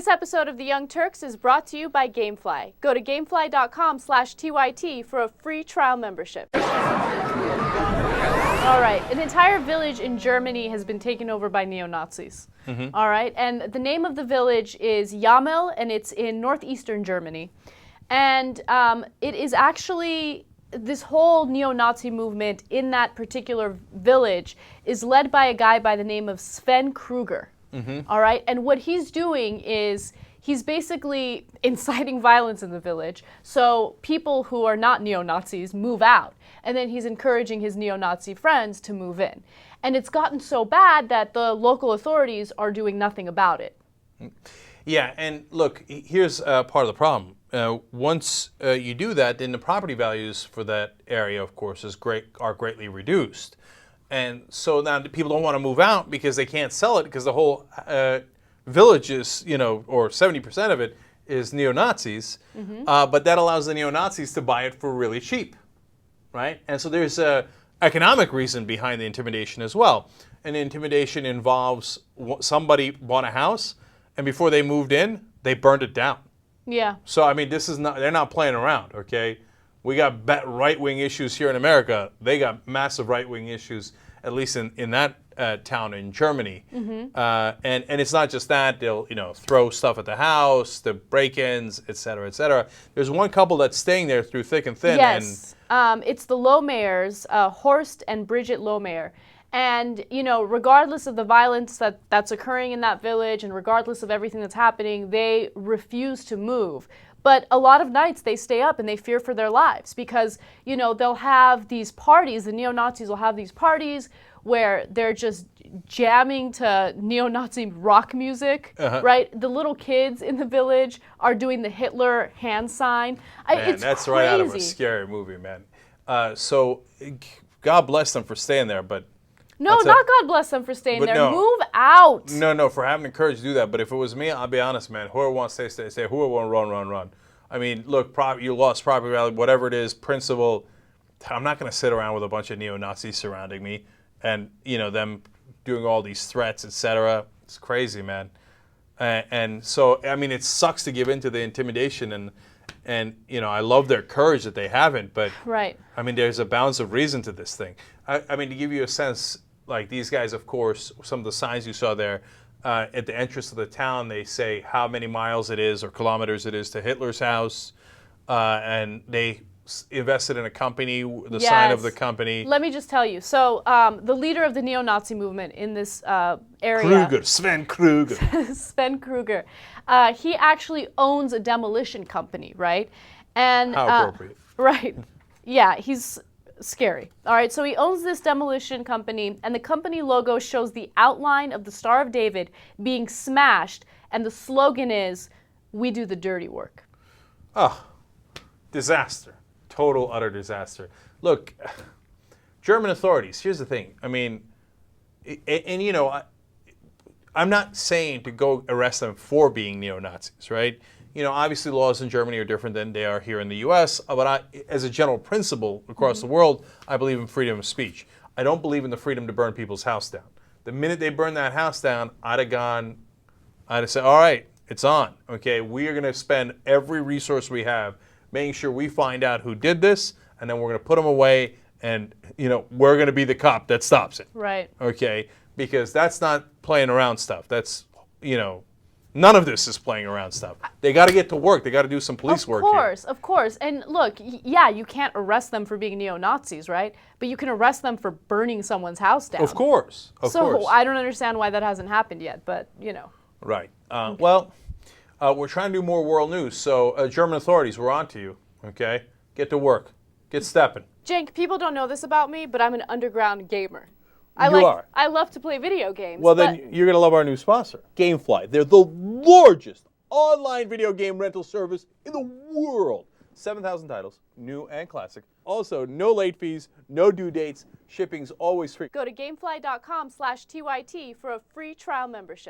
This episode of The Young Turks is brought to you by Gamefly. Go to gamefly.com/TYT for a free trial membership. All right, an entire village in Germany has been taken over by neo-Nazis. All right, and the name of the village is Jamel, and it's in northeastern Germany. And it is actually, this whole neo-Nazi movement in that particular village is led by a guy by the name of Sven Kruger. All right, and what he's doing is he's basically inciting violence in the village, so people who are not neo-Nazis move out, and then he's encouraging his neo-Nazi friends to move in. And it's gotten so bad that the local authorities are doing nothing about it. Yeah, and look, here's part of the problem. Once you do that, then the property values for that area, of course, are greatly reduced. And so now people don't want to move out because they can't sell it because the whole village is, or 70% of it is neo-Nazis. But that allows the neo-Nazis to buy it for really cheap, right? And so there's a economic reason behind the intimidation as well. And the intimidation involves somebody bought a house, and before they moved in, they burned it down. Yeah. So, I mean, they're not playing around, okay? We got right-wing issues here in America. They got massive right-wing issues, at least in that town in Germany. And it's not just that. They'll, throw stuff at the house, the break-ins, et cetera, et cetera. There's one couple that's staying there through thick and thin. Yes. It's the Lohmeyers, Horst and Bridget Lohmeyer. And, regardless of the violence that's occurring in that village and regardless of everything that's happening, they refuse to move. But a lot of nights they stay up and they fear for their lives because, they'll have these parties, the neo-Nazis will have these parties where they're just jamming to neo-Nazi rock music, right? The little kids in the village are doing the Hitler hand sign. It's that's crazy. Right out of a scary movie, man. So God bless them for staying there, but... No, not God bless them for staying there. No. Move out. No, for having the courage to do that. But if it was me, I'll be honest, man. Whoever wants to stay. Whoever wants to run. I mean, look, you lost property value, whatever it is, principle. I'm not going to sit around with a bunch of neo-Nazis surrounding me and, them doing all these threats, etc. It's crazy, man. And so, I mean, it sucks to give in to the intimidation and I love their courage that they haven't. But, right. I mean, there's a balance of reason to this thing. I mean, to give you a sense, like these guys, of course, some of the signs you saw there, at the entrance of the town, they say how many miles it is or kilometers it is to Hitler's house. And they invested in a company, the sign of the company. Let me just tell you. So the leader of the neo-Nazi movement in this area. Sven Kruger. Sven Kruger. He actually owns a demolition company, right? And how appropriate. Right. Yeah, he's... scary. All right, so he owns this demolition company, and the company logo shows the outline of the Star of David being smashed, and the slogan is, "We do the dirty work." Oh, disaster. Total, utter disaster. Look, German authorities, here's the thing. I mean, I'm not saying to go arrest them for being neo-Nazis, right? Obviously laws in Germany are different than they are here in the U.S., but as a general principle across the world, I believe in freedom of speech. I don't believe in the freedom to burn people's house down. The minute they burn that house down, I'd have said, all right, it's on, okay? We are going to spend every resource we have making sure we find out who did this, and then we're going to put them away, and, we're going to be the cop that stops it. Right. Okay? Because that's not playing around stuff. That's, none of this is playing around stuff. They got to get to work. They got to do some police work here. Of course. And look, yeah, you can't arrest them for being neo-Nazis, right? But you can arrest them for burning someone's house down. Of course. So I don't understand why that hasn't happened yet, but, Right. Well, we're trying to do more world news. So German authorities, we're on to you, okay? Get to work. Get stepping. Cenk, people don't know this about me, but I'm an underground gamer. I love to play video games. Well, then you're going to love our new sponsor, Gamefly. They're the largest online video game rental service in the world. 7,000 titles, new and classic. Also, no late fees, no due dates. Shipping's always free. Go to gamefly.com/TYT for a free trial membership.